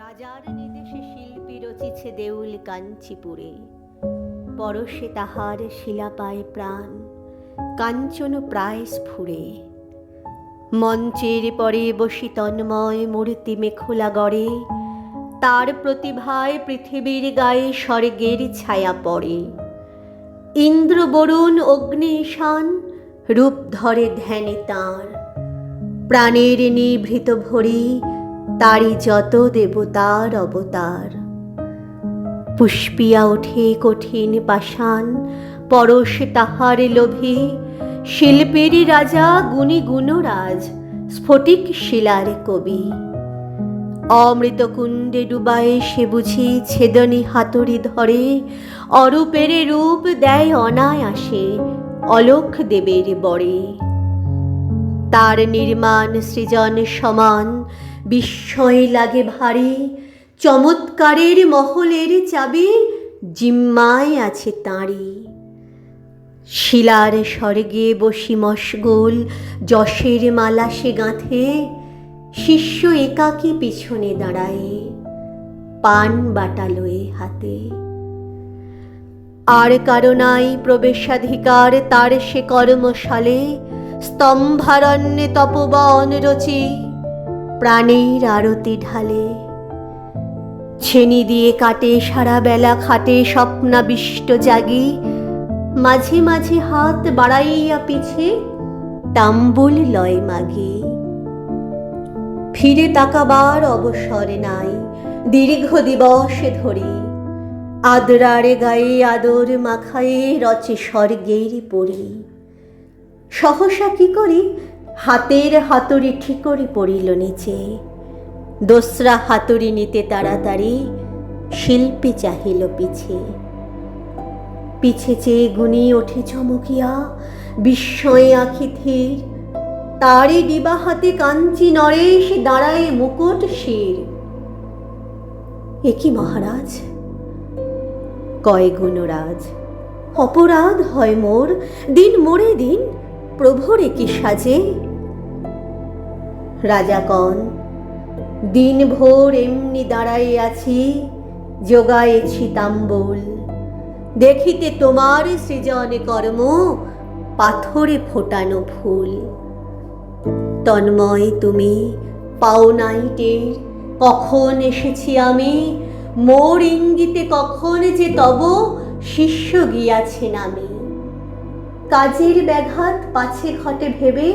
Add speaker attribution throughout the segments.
Speaker 1: রাজার নির্দেশে শিল্পী রচিছে দেউল কাঞ্চিপুরে, পরশে তাহার শিলা পায় প্রাণ, কাঞ্চন প্রায় স্ফুরে। মঞ্চের পরে বসি তন্ময় মূর্তি মেখলা গড়ে, তার প্রতিভায় পৃথিবীর গায়ে স্বর্গের ছায়া পড়ে। ইন্দ্র বরুণ অগ্নি ঈশান রূপ ধরে ধ্যানে তাঁর, প্রাণের নিভৃত ভরি তারি যত দেবতার অবতার। পুষ্পিয়া ওঠে কঠিন পাষাণ, পরশ তাহার লোভে, শিল্পের রাজা গুণী গুণরাজ, স্ফটিক শিলার কবি। অমৃত কুণ্ডে ডুবায় সে বুঝি ছেদনী হাতুড়ি ধরে, অরূপের রূপ দেয় অনায়াসে অলোক দেবের বরে। তার নির্মাণ সৃজন সমান বিস্ময় লাগে ভারী, চমৎকারের মহলের চাবি জিম্মায় আছে তাঁরই। শিলার স্বর্গে বসি মশগুল যশের মালা সে গাঁথে, শিষ্য একাকী পিছনে দাঁড়ায় পান বাটা লয়ে হাতে। আর কারো নাই প্রবেশাধিকার তার সে কর্মশালে, স্তম্ভারণ্যে তপবন রচি প্রাণের আরতি ঢালে। ছেনি দিয়ে কাটে সারা বেলা খাটে স্বপ্নাবিষ্ট জাগি, মাঝে মাঝে হাত বাড়াইয়া পিছে তাম্বুল লয় মাগি। ফিরে তাকাবার অবসর নাই দীর্ঘ দিবসে ধরি, আদরারে গায়ে আদর মাখায়ে রচে স্বর্গের পরি। সহসা কি করি হাতের হাতুড়ি ঠিকরে পড়িল নিচে, দোসরা হাতুড়ি নিতে তাড়াতাড়ি শিল্পী চাহিল পিছে। পিছে চেয়ে গুনি ওঠে চমকিয়া বিস্ময়ে আঁখি থির, তারই ডিবা হাতে কাঞ্চি নরেশ দাঁড়ায় মুকুট শির। এ কি মহারাজ? কয় গুণরাজ, অপরাধ হয় মোর, দিন মোরে দিন প্রভুর কি সাজে। রাজা কন, দিন ভোর এমনি দাঁড়াই আছি, জোগায়েছি তাম্বুল, দেখিতে তোমার সৃজন কর্ম পাথরে ফোটানো ফুল। তন্ময় তুমি পাও নাই টের কখন এসেছি আমি, মোর ইঙ্গিতে কখন যে তব শিষ্য গিয়াছে নামি। কাজের ব্যাঘাত পাছে ঘটে ভেবে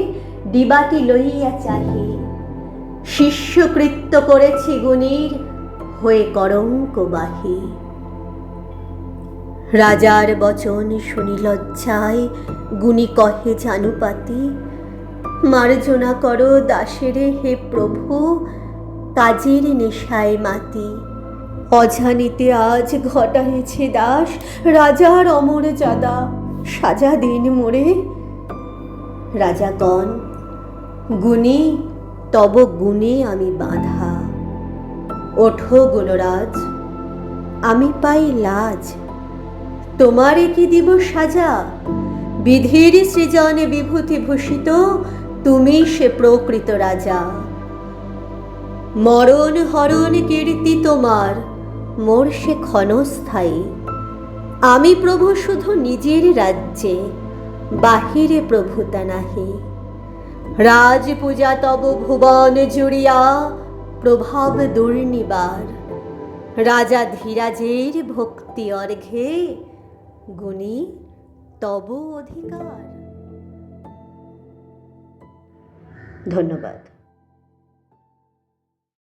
Speaker 1: ডিবাটি লইয়া চাহি, শিষ্যকৃত্য করেছি গুণীর হয়ে কলঙ্ক বাহি। রাজার বচন শুনি লজ্জায় গুণী কহে জানুপাতি, মার্জনা করো দাসেরে হে প্রভু কাজের নেশায় মাতি। অজানিতে আজ ঘটাইছে দাস রাজার অমর্যাদা, সাজা দিন মোরে। রাজা কন, গুণী তব গুণে আমি বাঁধা, ওঠো গুণরাজ আমি পাই লাজ। তোমারে কি দিব সাজা? বিধির সৃজনে বিভূতি ভূষিত তুমি সে প্রকৃত রাজা। মরণ হরণ কীর্তি তোমার, মোর সে ক্ষণস্থায়ী। আমি প্রভু শুধু নিজের রাজ্যে, বাহিরে প্রভুতা নাহি। রাজ পূজা তব ভুবন জুড়িয়া প্রভাব দুর্নিবার, রাজা ধীরাজের ভক্তি অর্ঘে গুণী তব অধিকার। ধন্যবাদ।